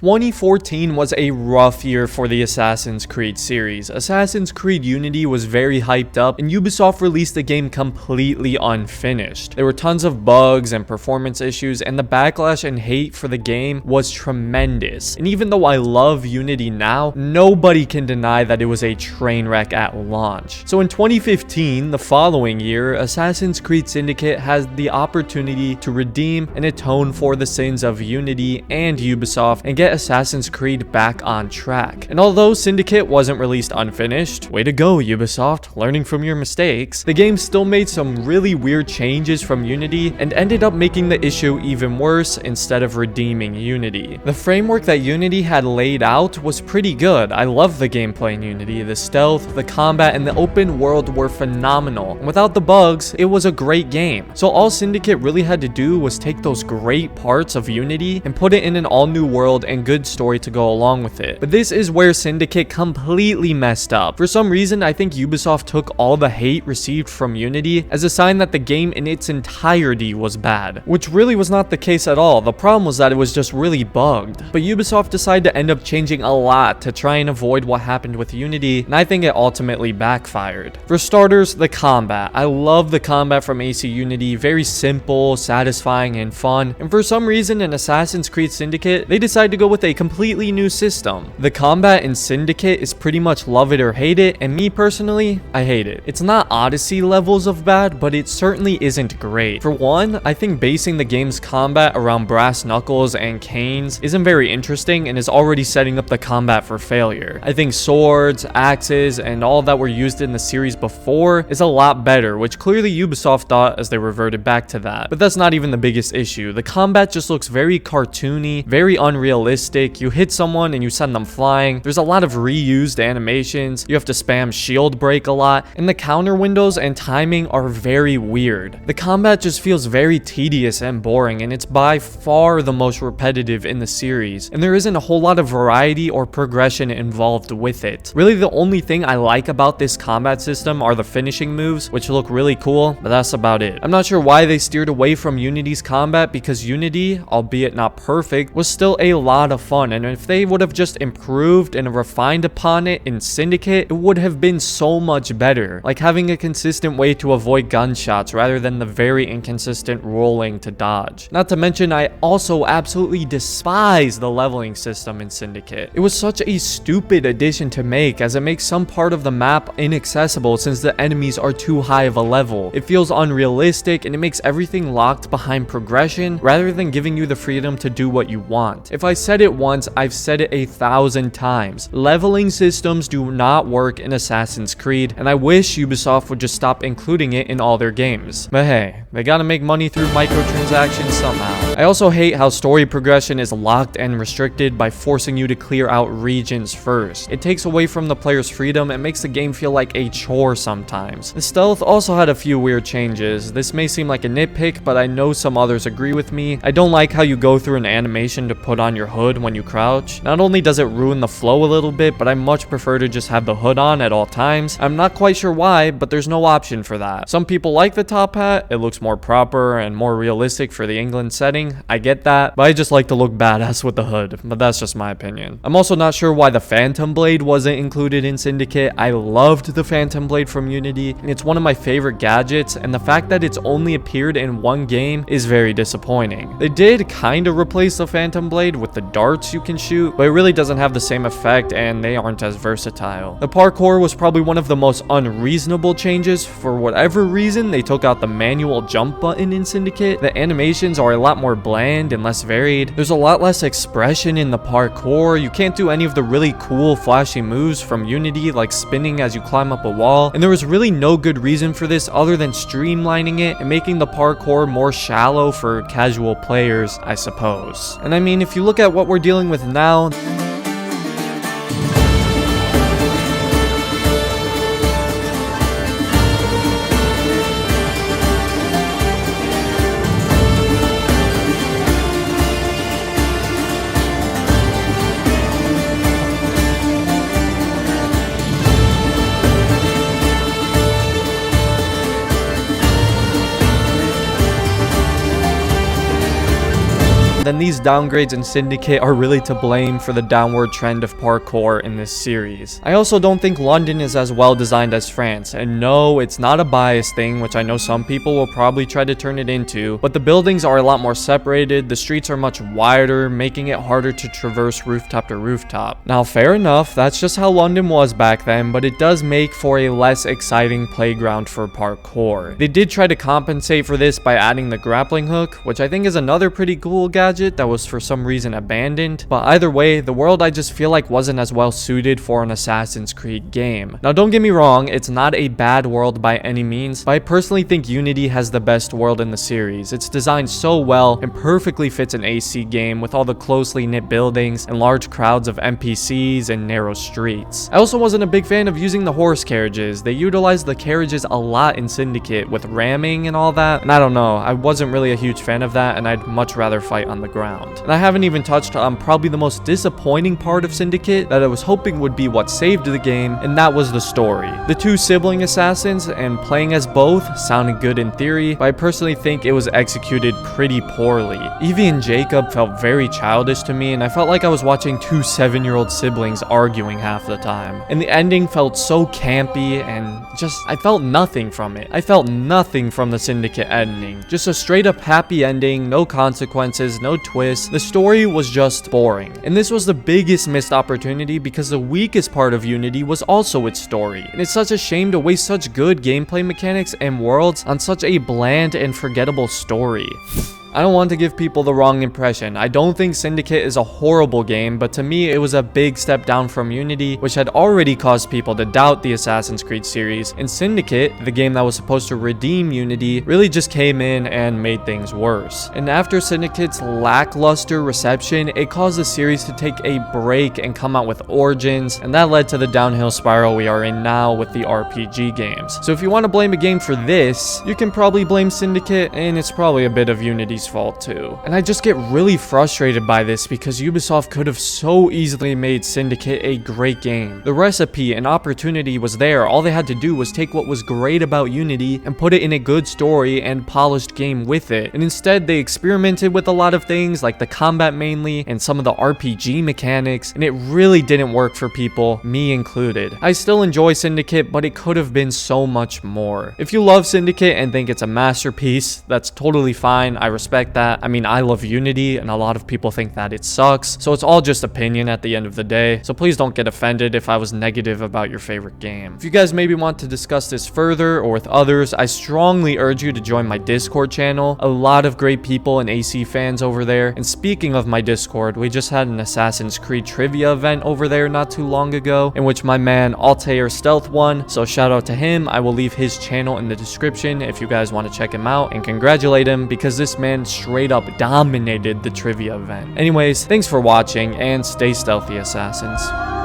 2014 was a rough year for the Assassin's Creed series. Assassin's Creed Unity was very hyped up, and Ubisoft released the game completely unfinished. There were tons of bugs and performance issues, and the backlash and hate for the game was tremendous. And even though I love Unity now, nobody can deny that it was a train wreck at launch. So in 2015, the following year, Assassin's Creed Syndicate has the opportunity to redeem and atone for the sins of Unity and Ubisoft and get Assassin's Creed back on track. And although Syndicate wasn't released unfinished, way to go Ubisoft, learning from your mistakes, the game still made some really weird changes from Unity and ended up making the issue even worse instead of redeeming Unity. The framework that Unity had laid out was pretty good. I love the gameplay in Unity. The stealth, the combat, and the open world were phenomenal. And without the bugs, it was a great game. So all Syndicate really had to do was take those great parts of Unity and put it in an all-new world and good story to go along with it. But this is where Syndicate completely messed up. For some reason, I think Ubisoft took all the hate received from Unity as a sign that the game in its entirety was bad, which really was not the case at all. The problem was that it was just really bugged. But Ubisoft decided to end up changing a lot to try and avoid what happened with Unity, and I think it ultimately backfired. For starters, the combat. I love the combat from AC Unity, very simple, satisfying, and fun. And for some reason in Assassin's Creed Syndicate, they decided to go with a completely new system. The combat in Syndicate is pretty much love it or hate it, and me personally, I hate it. It's not Odyssey levels of bad, but it certainly isn't great. For one, I think basing the game's combat around brass knuckles and canes isn't very interesting and is already setting up the combat for failure. I think swords, axes, and all that were used in the series before is a lot better, which clearly Ubisoft thought as they reverted back to that. But that's not even the biggest issue. The combat just looks very cartoony, very unrealistic. You hit someone and you send them flying. There's a lot of reused animations. You have to spam shield break a lot, and the counter windows and timing are very weird. The combat just feels very tedious and boring, and it's by far the most repetitive in the series, and there isn't a whole lot of variety or progression involved with it. Really, the only thing I like about this combat system are the finishing moves, which look really cool, but that's about it. I'm not sure why they steered away from Unity's combat, because Unity, albeit not perfect, was still a lot of fun, and if they would have just improved and refined upon it in Syndicate, it would have been so much better. Like having a consistent way to avoid gunshots rather than the very inconsistent rolling to dodge. Not to mention, I also absolutely despise the leveling system in Syndicate. It was such a stupid addition to make, as it makes some part of the map inaccessible since the enemies are too high of a level. It feels unrealistic, and it makes everything locked behind progression rather than giving you the freedom to do what you want. If I said it once, I've said it 1,000 times. Leveling systems do not work in Assassin's Creed, and I wish Ubisoft would just stop including it in all their games. But hey, they gotta make money through microtransactions somehow. I also hate how story progression is locked and restricted by forcing you to clear out regions first. It takes away from the player's freedom and makes the game feel like a chore sometimes. The stealth also had a few weird changes. This may seem like a nitpick, but I know some others agree with me. I don't like how you go through an animation to put on your hood when you crouch. Not only does it ruin the flow a little bit, but I much prefer to just have the hood on at all times. I'm not quite sure why, but there's no option for that. Some people like the top hat. It looks more proper and more realistic for the England setting. I get that, but I just like to look badass with the hood, but that's just my opinion. I'm also not sure why the Phantom Blade wasn't included in Syndicate. I loved the Phantom Blade from Unity, and it's one of my favorite gadgets, and the fact that it's only appeared in one game is very disappointing. They did kind of replace the Phantom Blade with the darts you can shoot, but it really doesn't have the same effect, and they aren't as versatile. The parkour was probably one of the most unreasonable changes. For whatever reason, they took out the manual jump button in Syndicate. The animations are a lot more bland and less varied. There's a lot less expression in the parkour. You can't do any of the really cool flashy moves from Unity, like spinning as you climb up a wall, and there was really no good reason for this other than streamlining it and making the parkour more shallow for casual players, I suppose. And I mean, if you look at what we're dealing with now, then these downgrades in Syndicate are really to blame for the downward trend of parkour in this series. I also don't think London is as well designed as France, and no, it's not a bias thing, which I know some people will probably try to turn it into, but the buildings are a lot more separated, the streets are much wider, making it harder to traverse rooftop to rooftop. Now, fair enough, that's just how London was back then, but it does make for a less exciting playground for parkour. They did try to compensate for this by adding the grappling hook, which I think is another pretty cool gadget that was for some reason abandoned, but either way, the world I just feel like wasn't as well suited for an Assassin's Creed game. Now, don't get me wrong, it's not a bad world by any means, but I personally think Unity has the best world in the series. It's designed so well and perfectly fits an AC game with all the closely knit buildings and large crowds of NPCs and narrow streets. I also wasn't a big fan of using the horse carriages. They utilized the carriages a lot in Syndicate with ramming and all that, and I don't know, I wasn't really a huge fan of that, and I'd much rather fight on the ground. And I haven't even touched on probably the most disappointing part of Syndicate that I was hoping would be what saved the game, and that was the story. The two sibling assassins and playing as both sounded good in theory, but I personally think it was executed pretty poorly. Evie and Jacob felt very childish to me, and I felt like I was watching two 7-year-old siblings arguing half the time. And the ending felt so campy, and I felt nothing from it. I felt nothing from the Syndicate ending. Just a straight up happy ending, no consequences, no twists. The story was just boring. And this was the biggest missed opportunity because the weakest part of Unity was also its story. And it's such a shame to waste such good gameplay mechanics and worlds on such a bland and forgettable story. I don't want to give people the wrong impression. I don't think Syndicate is a horrible game, but to me it was a big step down from Unity, which had already caused people to doubt the Assassin's Creed series. And Syndicate, the game that was supposed to redeem Unity, really just came in and made things worse. And after Syndicate's lackluster reception, it caused the series to take a break and come out with Origins, and that led to the downhill spiral we are in now with the RPG games. So if you want to blame a game for this, you can probably blame Syndicate, and it's probably a bit of Unity's fault too. And I just get really frustrated by this because Ubisoft could have so easily made Syndicate a great game. The recipe and opportunity was there. All they had to do was take what was great about Unity and put it in a good story and polished game with it. And instead they experimented with a lot of things like the combat mainly and some of the RPG mechanics, and it really didn't work for people, me included. I still enjoy Syndicate, but it could have been so much more. If you love Syndicate and think it's a masterpiece, that's totally fine. I respect that. I mean, I love Unity, and a lot of people think that it sucks, so it's all just opinion at the end of the day, so please don't get offended if I was negative about your favorite game. If you guys maybe want to discuss this further or with others, I strongly urge you to join my Discord channel. A lot of great people and AC fans over there, and speaking of my Discord, we just had an Assassin's Creed trivia event over there not too long ago, in which my man Altair Stealth won, so shout out to him. I will leave his channel in the description if you guys want to check him out and congratulate him, because this man straight up dominated the trivia event. Anyways, thanks for watching and stay stealthy, assassins.